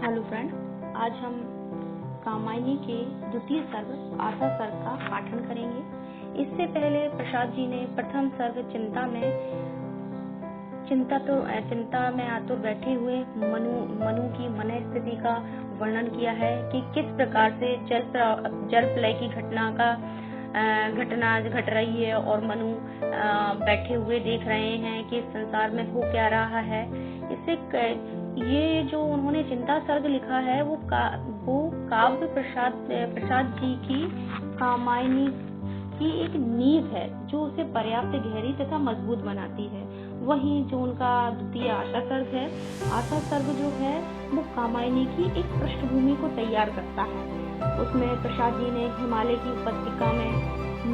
Hello friend, आज हम कामायनी के द्वितीय सर्ग आशा सर्ग का पाठन करेंगे। इससे पहले प्रसाद जी ने प्रथम सर्ग चिंता में आतुर बैठे हुए मनु की मन स्थिति का वर्णन किया है कि किस प्रकार से जल प्रलय की घटना घट रही है और मनु बैठे हुए देख रहे हैं कि संसार में हो क्या रहा है। इससे ये जो उन्होंने चिंता सर्ग लिखा है वो काव्य प्रसाद जी की कामायनी की एक नींव है जो उसे पर्याप्त गहरी तथा मजबूत बनाती है। वहीं जो उनका द्वितीय आशा सर्ग है, आशा सर्ग जो है वो कामायनी की एक पृष्ठभूमि को तैयार करता है। उसमें प्रसाद जी ने हिमालय की उपत्यका में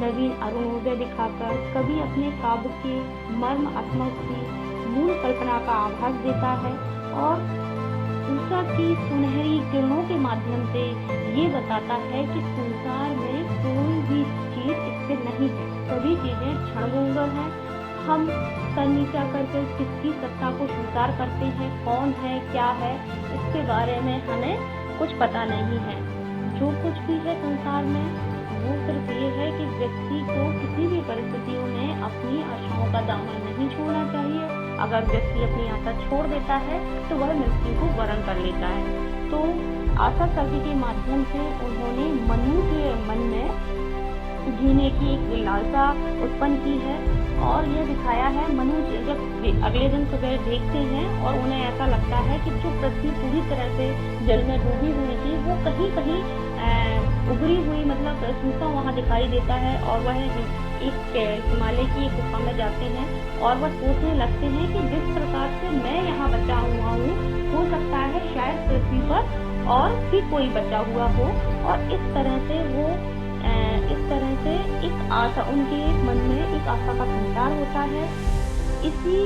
नवीन अरुणोदय दिखाकर कभी अपने काव्य के मर्मात्मक की मूल कल्पना का आभास देता है और उषा की सुनहरी किरणों के माध्यम से ये बताता है कि संसार में कोई भी चीज स्थिर नहीं है, सभी चीजें क्षणभंगुर हैं। हम सर नीचा करके किसकी सत्ता को स्वीकार करते हैं, कौन है क्या है, इसके बारे में हमें कुछ पता नहीं है। जो कुछ भी है संसार में वो सिर्फ ये है कि व्यक्ति को किसी भी परिस्थितियों में अपनी आशाओं का दामन नहीं छोड़ना चाहिए। अगर व्यक्ति अपनी आशा छोड़ देता है तो वह मृत्यु को वरण कर लेता है। तो आशा सर्ग के माध्यम से उन्होंने मनु के मन में जीने की एक लालसा उत्पन्न की है और यह दिखाया है। मनु जब अगले दिन सुबह देखते हैं और उन्हें ऐसा लगता है कि जो पृथ्वी पूरी तरह से जल में डूबी हुई थी वो कहीं कहीं उभरी हुई मतलब सूखा वहाँ दिखाई देता है और वह एक हिमालय की एक गुफा में जाते हैं और वह सोचने लगते हैं कि जिस प्रकार से मैं यहाँ बचा हुआ हूँ हो सकता है शायद पृथ्वी पर और भी कोई बचा हुआ हो। और इस तरह से एक आशा उनके मन में एक आशा का संचार होता है। इसी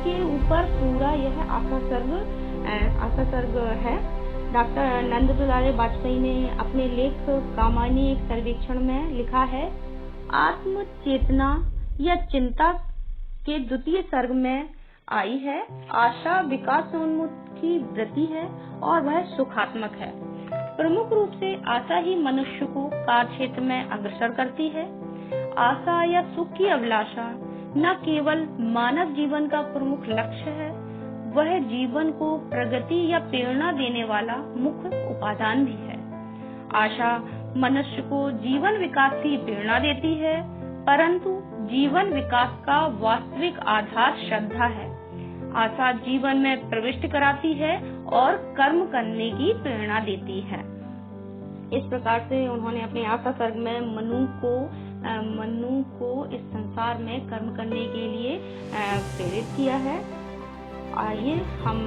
के ऊपर पूरा यह आशा सर्ग है। डॉक्टर नंद दुलारे वाजपेयी ने अपने लेख कामायनी एक सर्वेक्षण में लिखा है, आत्म चेतना या चिंता के द्वितीय सर्ग में आई है। आशा विकासोन्मुखी वृत्ति है और वह सुखात्मक है। प्रमुख रूप से आशा ही मनुष्य को कार्य क्षेत्र में अग्रसर करती है। आशा या सुख की अभिलाषा न केवल मानव जीवन का प्रमुख लक्ष्य है, वह जीवन को प्रगति या प्रेरणा देने वाला मुख्य उपादान भी है। आशा मनुष्य को जीवन विकास की प्रेरणा देती है, परंतु जीवन विकास का वास्तविक आधार श्रद्धा है। आशा जीवन में प्रविष्ट कराती है और कर्म करने की प्रेरणा देती है। इस प्रकार से उन्होंने अपने आशा सर्ग में मनु को इस संसार में कर्म करने के लिए प्रेरित किया है। आइए हम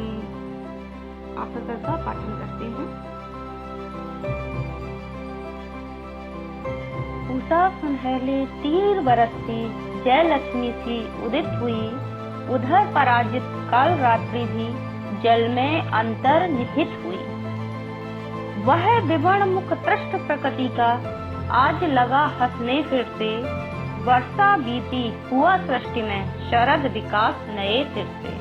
आशा सर्ग का पाठन करते हैं। उषा सुनहले तीर बरसती जय लक्ष्मी सी उदित हुई, उधर पराजित काल रात्रि भी जल में अंतर्निहित हुई। वह विवर्ण मुख तृष्ट प्रकृति का आज लगा हंसने फिरते, वर्षा बीती हुआ सृष्टि में शरद विकास नए सिर से।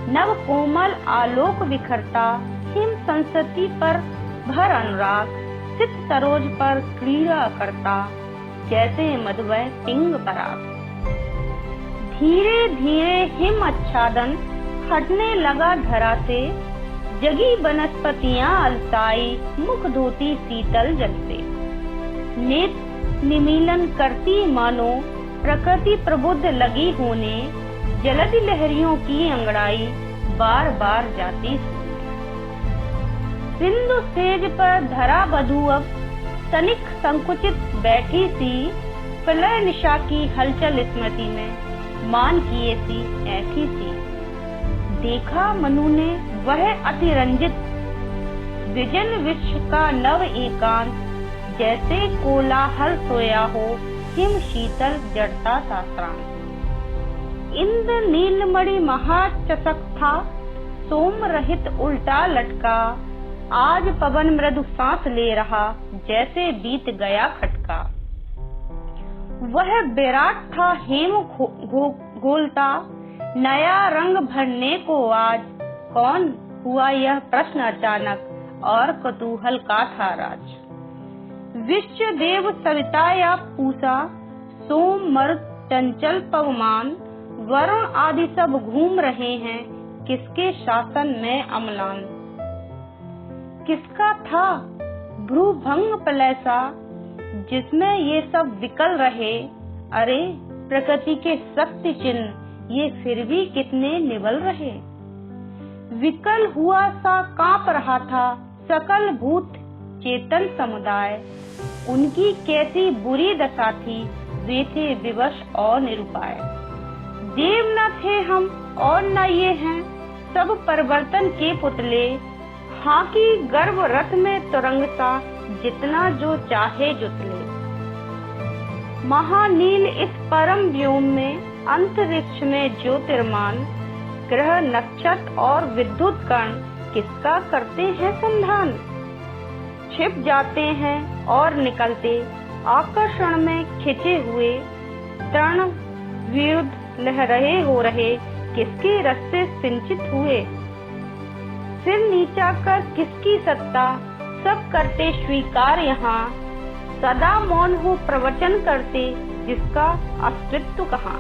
नव कोमल आलोक बिखरता हिम संसति पर भर अनुराग, सित सरोज पर क्रीड़ा करता जैसे मधुवह पिंग पराग। धीरे धीरे हिम आच्छादन हटने लगा धरा से, जगी वनस्पतियां अलसाई मुख धोती शीतल जल से। नेत्र निमीलन करती मानो प्रकृति प्रबुद्ध लगी होने, जलधि लहरियों की अंगड़ाई बार बार जाती। सिंधु सेज पर धरा बधू अब तनिक संकुचित बैठी सी, प्रलय निशा की हलचल स्मृति में मान किए सी ऐठी सी। देखा मनु ने वह अतिरंजित विजन विश्व का नव एकांत, जैसे कोलाहल सोया हो हिम शीतल जड़ता सा श्रांत। इंद्र नीलमणि महाचषक था सोम रहित उल्टा लटका, आज पवन मृदु सांस ले रहा जैसे बीत गया खटका। वह विराट था हेम घोलता, नया रंग भरने को आज कौन हुआ यह प्रश्न अचानक, और कौतूहल का था राज। विश्व देव सविताया पूषा, सोम मरुत चंचल पवमान, वरुण आदि सब घूम रहे हैं, किसके शासन में अम्लान। किसका था भ्रूभंग प्रलय सा, जिसमें ये सब विकल रहे। अरे प्रकृति के शक्ति चिन्ह ये फिर भी कितने निवल रहे। विकल हुआ सा कांप रहा था सकल भूत चेतन समुदाय। उनकी कैसी बुरी दशा थी, वे थे विवश और निरुपाय। देव न थे हम और न ये हैं, सब परिवर्तन के पुतले। हाँ की गर्भ रथ में तुरंग सा, जितना जो चाहे जुतले। महानील इस परम व्योम में, अंतरिक्ष में ज्योतिर्मान, ग्रह नक्षत्र और विद्युत कण किसका करते हैं संधान। छिप जाते हैं और निकलते, आकर्षण में खिंचे हुए, तरण विरुद्ध लहरे हो रहे, किसके रस्ते सिंचित हुए। सिर नीचा कर किसकी सत्ता, सब करते स्वीकार यहाँ। सदा मौन हो प्रवचन करते, जिसका अस्तित्व कहाँ।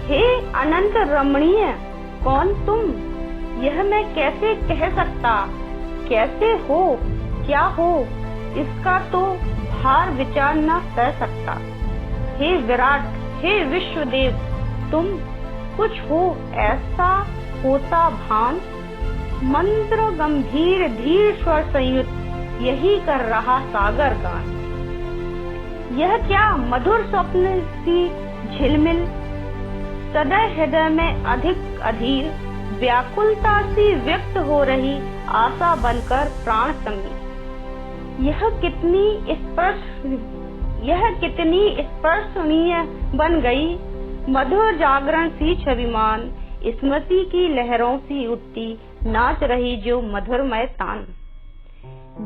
हे अनंत रमणीय कौन तुम, यह मैं कैसे कह सकता। कैसे हो क्या हो, इसका तो भार विचार न कर सकता। हे विराट हे विश्वदेव, तुम कुछ हो ऐसा होता भान। मंत्र गंभीर धीर स्वर संयुक्त, यही कर रहा सागर गान। यह क्या मधुर स्वप्न सी झिलमिल, सदैव हृदय में अधिक अधीर। व्याकुलता सी व्यक्त हो रही, आशा बनकर प्राण संगी। यह कितनी स्पर्शनीय बन गई, मधुर जागरण सी छविमान। स्मृति की लहरों सी उठती, नाच रही जो मधुरमय तान।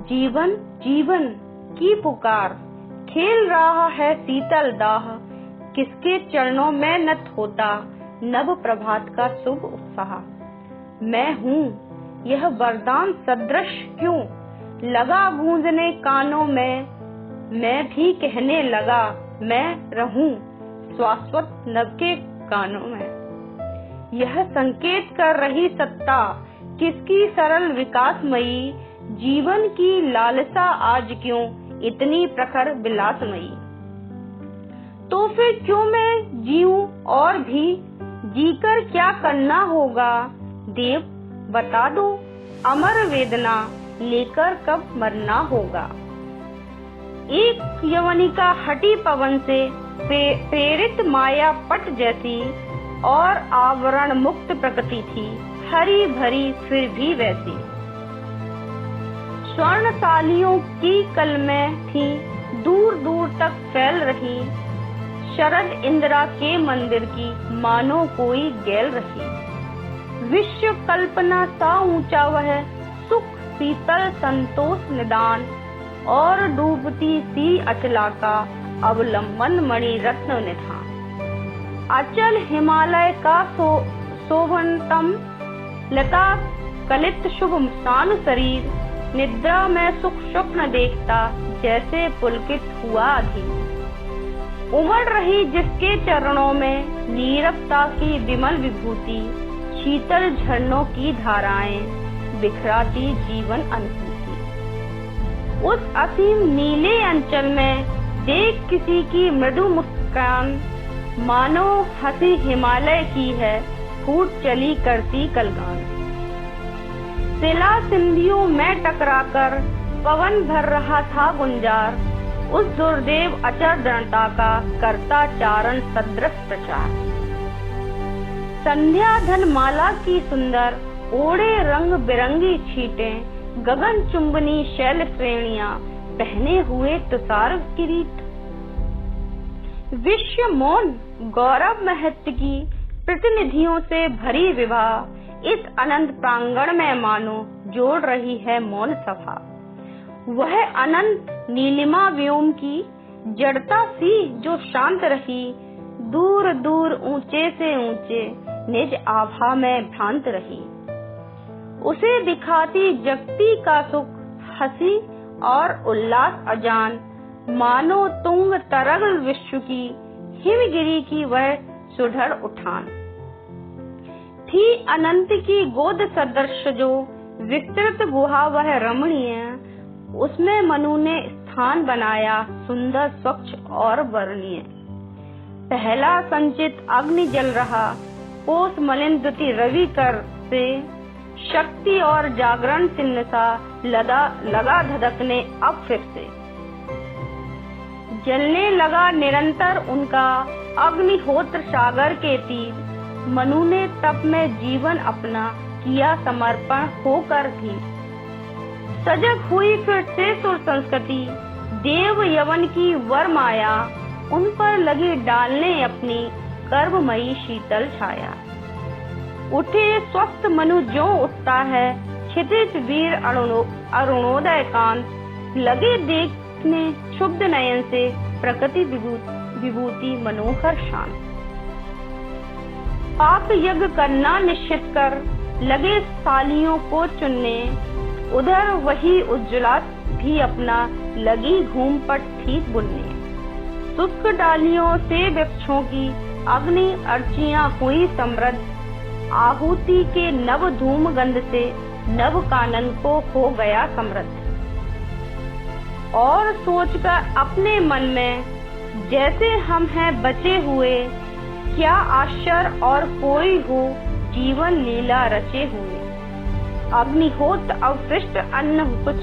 जीवन जीवन की पुकार, खेल रहा है शीतल दाह। किसके चरणों में नत होता, नव प्रभात का शुभ उत्साह। मैं हूँ यह वरदान सदृश क्यों, लगा गूंजने कानों में। मैं भी कहने लगा, मैं रहूं शाश्वत नभ के कानों में। यह संकेत कर रही सत्ता, किसकी सरल विकासमयी। जीवन की लालसा आज क्यों, इतनी प्रखर विलासमयी। तो फिर क्यों मैं जीऊं और भी, जीकर क्या करना होगा। देव बता दो, अमर वेदना लेकर कब मरना होगा। एक यवनिका हटी पवन से, प्रेरित माया पट जैसी, और आवरण मुक्त प्रकृति थी, हरी भरी फिर भी वैसी। स्वर्णशालियों की कलमें थी, दूर दूर तक फैल रही। शरद इंदिरा के मंदिर की, मानो कोई गैल रही। विश्व कल्पना सा ऊंचा वह, सुख शीतल संतोष निदान। और डूबती सी अचला का, अवलंबन मणि रत्न निधान। अचल हिमालय का शोभनतम, लता कलित शुभ शान शरीर। निद्रा में सुख स्वप्न देखता, जैसे पुलकित हुआ अधीर। उमड़ रही जिसके चरणों में, नीरवता की विमल विभूति। शीतल झरनों की धाराएं, बिखराती जीवन अनुभूति। उस असीम नीले अंचल में, देख किसी की मृदु मुस्कान। मानो हंसी हिमालय की है, फूट चली करती कलगान। शिला सिंधियों में टकराकर, पवन भर रहा था गुंजार। उस दुर्देव अचर दृढ़ता का, करता चारण सदृश प्रचार। संध्या धन माला की सुंदर, ओढ़े रंग बिरंगी छीटें। गगन चुंबनी शैल श्रेणियां, पहने हुए तुषार किरीट। विश्व मौन गौरव महत्व की, प्रतिनिधियों से भरी विवाह। इस अनंत प्रांगण में मानो, जोड़ रही है मौन सभा। वह अनंत नीलिमा व्योम की, जड़ता सी जो शांत रही। दूर दूर ऊंचे से ऊंचे, निज आभा में भ्रांत रही। उसे दिखाती जगती का सुख, हंसी और उल्लास अजान, मानो तुंग तरल विश्व की हिमगिरी की वह सुढ़ उठान थी। अनंत की गोद सदृश जो विस्तृत गुहा वह रमणीय, उसमें मनु ने स्थान बनाया सुंदर स्वच्छ और वर्णीय। पहला संचित अग्नि जल रहा, कोस मलिन द्युति रवि कर से, शक्ति और जागरण चिन्ह सा लगा धधकने अब फिर से। जलने लगा निरंतर उनका अग्निहोत्र सागर के तीर, मनु ने तप में जीवन अपना किया समर्पण होकर भी। सजग हुई फिर से सुर संस्कृति, देव यवन की वर माया, उन पर लगी डालने अपनी कर्ममयी शीतल छाया। उठे स्वस्थ मनु जो उठता है, क्षितिज वीर अरुणोदय कांत, लगे देखने क्षुब्ध नयन से प्रकृति विभूति मनोहर शांत। पाप यज्ञ करना निश्चित कर लगे सालियों को चुनने, उधर वही उज्ज्वला भी अपना लगी घूम पट ठीक बुनने। शुष्क डालियों से वृक्षों की अग्नि अर्चियां हुई समृद्ध, आहुति के नव धूम गंध से नव कानन को हो गया समृद्ध। और सोचकर अपने मन में जैसे हम हैं बचे हुए, क्या आश्चर्य और कोई हो जीवन लीला रचे हुए। अग्निहोत्र अवशिष्ट अन्न कुछ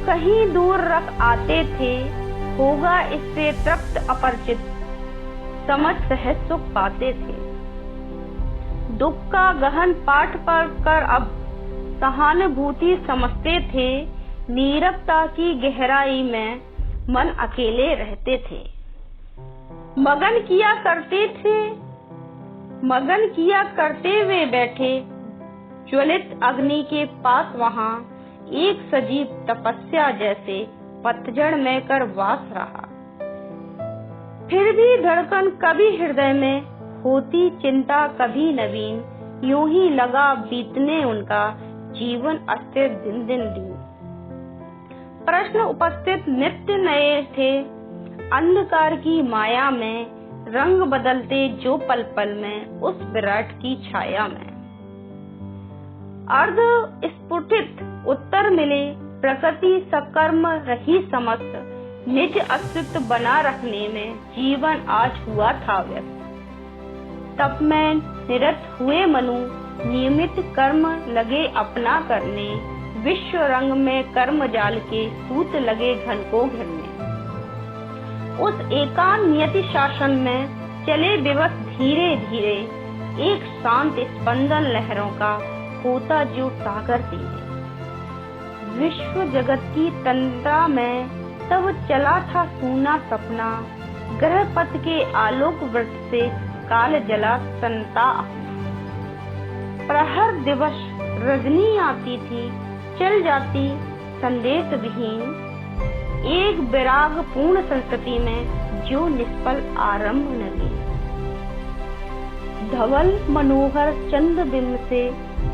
कहीं दूर रख आते थे, होगा इससे तृप्त अपरिचित, समझ सहज सुख पाते थे। दुख का गहन पाठ पढ़ कर अब सहानुभूति समझते थे, नीरवता की गहराई में मन अकेले रहते थे। मगन किया करते वे बैठे, ज्वलित अग्नि के पास वहाँ, एक सजीव तपस्या जैसे पतझड़ में कर वास रहा। फिर भी धड़कन कभी हृदय में होती, चिंता कभी नवीन, यूं ही लगा बीतने उनका जीवन अस्थिर दिन दिन दिन। प्रश्न उपस्थित नित्य नए थे, अंधकार की माया में रंग बदलते जो पल पल में उस विराट की छाया में। अर्ध स्फुटित उत्तर मिले, प्रकृति सकर्म रही समस्त, निज अस्तित्व बना रखने में जीवन आज हुआ था व्यस्त। तप में निरत हुए मनु, नियमित कर्म लगे अपना करने, विश्व रंग में कर्म जाल के सूत लगे घन को घेरने। उस एकांत नियति शासन में चले विवश धीरे धीरे, एक शांत स्पंदन लहरों का होता जो सागर तीरे। विश्व जगत की तंत्रा में तब चला था सूना सपना, ग्रह पथ के आलोक वृत्त से काल जला संता अपना। प्रहर दिवस रजनी आती थी, चल जाती संदेश विहीन, एक विराग पूर्ण संस्कृति में जो निष्फल आरंभ नवीन। धवल मनोहर चंद्र बिंब से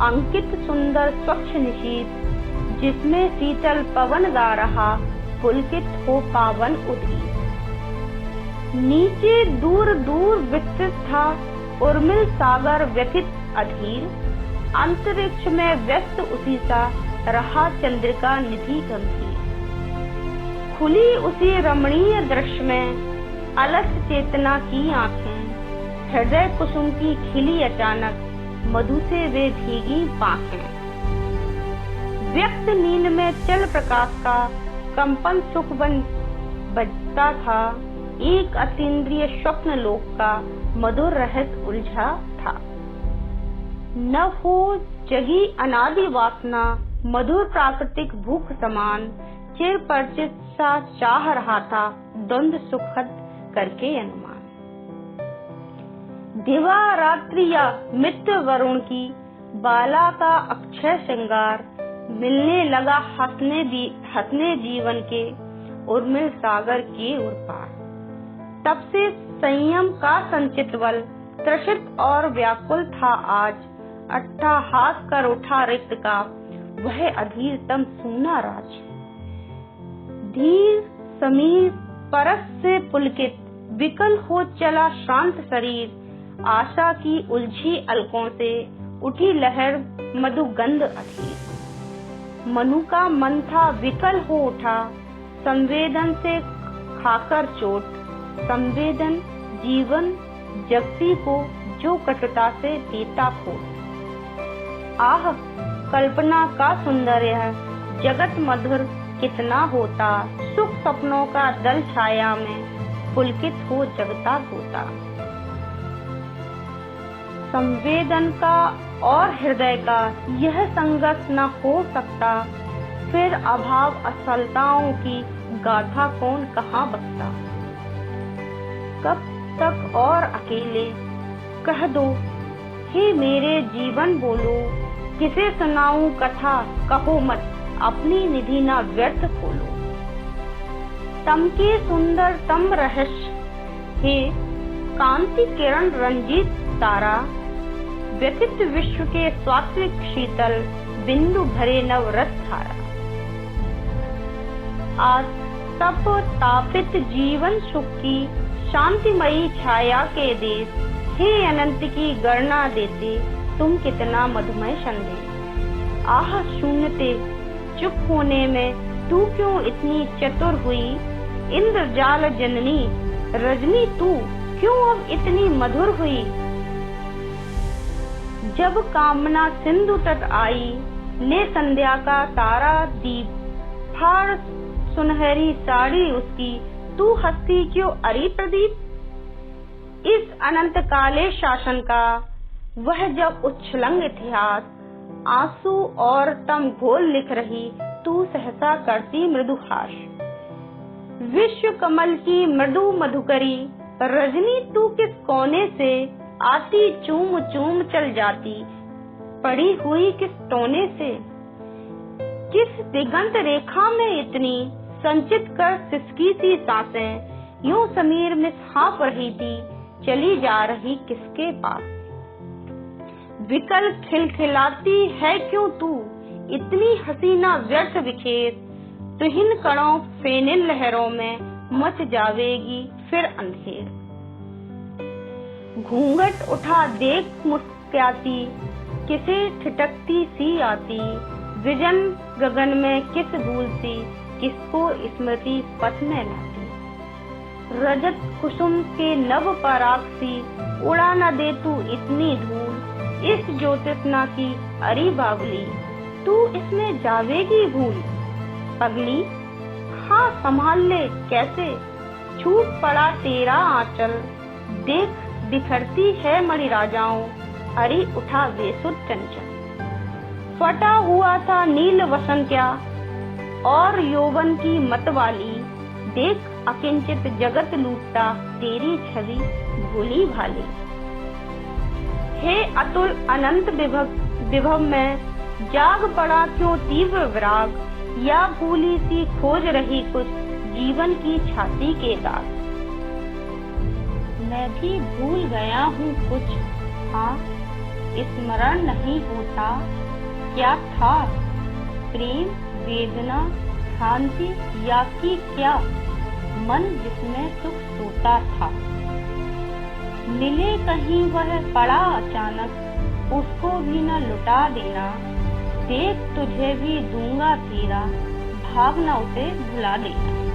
अंकित सुंदर स्वच्छ निशीथ, जिसमें शीतल पवन गा रहा, पुलकित हो पावन उदीत। नीचे दूर दूर विस्तृत था उर्मिल सागर व्यथित अधीर, अंतरिक्ष में व्यस्त उसी सा रहा चंद्रिका निधि गंभीर। खुली उसी रमणीय दृश्य में अलस चेतना की आंखें, हृदय कुसुम की खिली अचानक, मधु से वे भीगी पाखें। व्यक्त नींद में चल प्रकाश का कंपन सुख बन बजता था, एक अतीन्द्रिय स्वप्न लोक का मधुर रहस्य उलझा था। न हो जगी अनादि वासना, मधुर प्राकृतिक भूख समान, चिर परिचित सा चाह रहा था द्वंद्व सुखद करके अनुमान। दिवा रात्रि या मित्र वरुण की बाला का अक्षय श्रृंगार, मिलने लगा हंसने जीवन के उर्मिल सागर के उर पार। तब से संयम का संचित बल त्रसित और व्याकुल था आज, अट्टहास कर उठा रिक्त का वह अधीरतम सूना राज। धीर समीर परस से पुलकित विकल हो चला शांत शरीर, आशा की उलझी अलकों से उठी लहर मधुगंध अधीर। मनु का मन था विकल हो उठा, संवेदन से खाकर चोट, संवेदन जीवन जगती को जो कटुता से देता खोट। आह कल्पना का सौंदर्य है जगत मधुर कितना होता, सुख सपनों का दल छाया में पुलकित हो जगता होता। संवेदन का और हृदय का यह संगत न हो सकता, फिर अभाव असफलताओं की गाथा कौन कहाँ बसता। कब तक और अकेले कह दो हे मेरे जीवन बोलो, किसे सुनाऊं कथा कहो मत, अपनी निधि ना व्यर्थ खोलो। तम के सुंदर तम रहस्य हे कांति किरण रंजित तारा, व्यतीत विश्व के स्वात्विक शीतल बिंदु भरे नव रस धारा। आज तप तापित जीवन सुख की शांतिमयी छाया के देश, हे अनंत की गणना देते तुम कितना मधुमय संदेश। आह शून्यते चुप होने में तू क्यों इतनी चतुर हुई, इंद्रजाल जननी रजनी तू क्यों अब इतनी मधुर हुई। जब कामना सिंधु तट आई, ले संध्या का तारा दीप, फाड़ सुनहरी साड़ी उसकी, तू हंसती क्यों अरी प्रदीप। इस अनंत काले शासन का वह जब उच्छलंग इतिहास, आंसू और तम घोल लिख रही, तू सहसा करती मृदुहास। विश्व कमल की मृदु मधुकरी रजनी तू किस कोने से आती, चूम चूम चल जाती, पड़ी हुई किस टोने से। किस दिगंत रेखा में इतनी संचित कर सिसकी सी सांसें, यूं समीर में हाँफ रही थी, चली जा रही किसके पास। विकल खिलखिलाती है क्यों तू, इतनी हसीना व्यर्थ बिखेर, तुहिन कणों फेनिल लहरों में मच जावेगी फिर अंधेर। घूंघट उठा देख मुस्कुराती, किसे ठिठकती सी आती, विजन गगन में किस धूल सी, किसको स्मृति पथ में लाती। रजत कुसुम के नव पराग सी, उड़ा न दे तू इतनी धूल, इस ज्योतिषना की अरी बावली, तू इसमें जावेगी भूल। पगली हाँ संभाल ले कैसे, छूट पड़ा तेरा आंचल, देख बिखरती है मणि राजाओं, अरी उठा बेसुध चंचल। फटा हुआ था नील वसन क्या, और यौवन की मतवाली, देख अकिंचित जगत लूटता, तेरी छवि भूली भाली। हे अतुल अनंत विभव में जाग पड़ा क्यों तीव्र विराग, या भूली सी खोज रही कुछ जीवन की छाती के दाग। मैं भी भूल गया हूँ कुछ, हाँ स्मरण नहीं होता क्या था, प्रेम वेदना शांति या कि क्या, मन जिसमें सुख सोता था। मिले कहीं वह पड़ा अचानक, उसको भी न लुटा देना, देख तुझे भी दूंगा तेरा, भागना उसे भुला देना।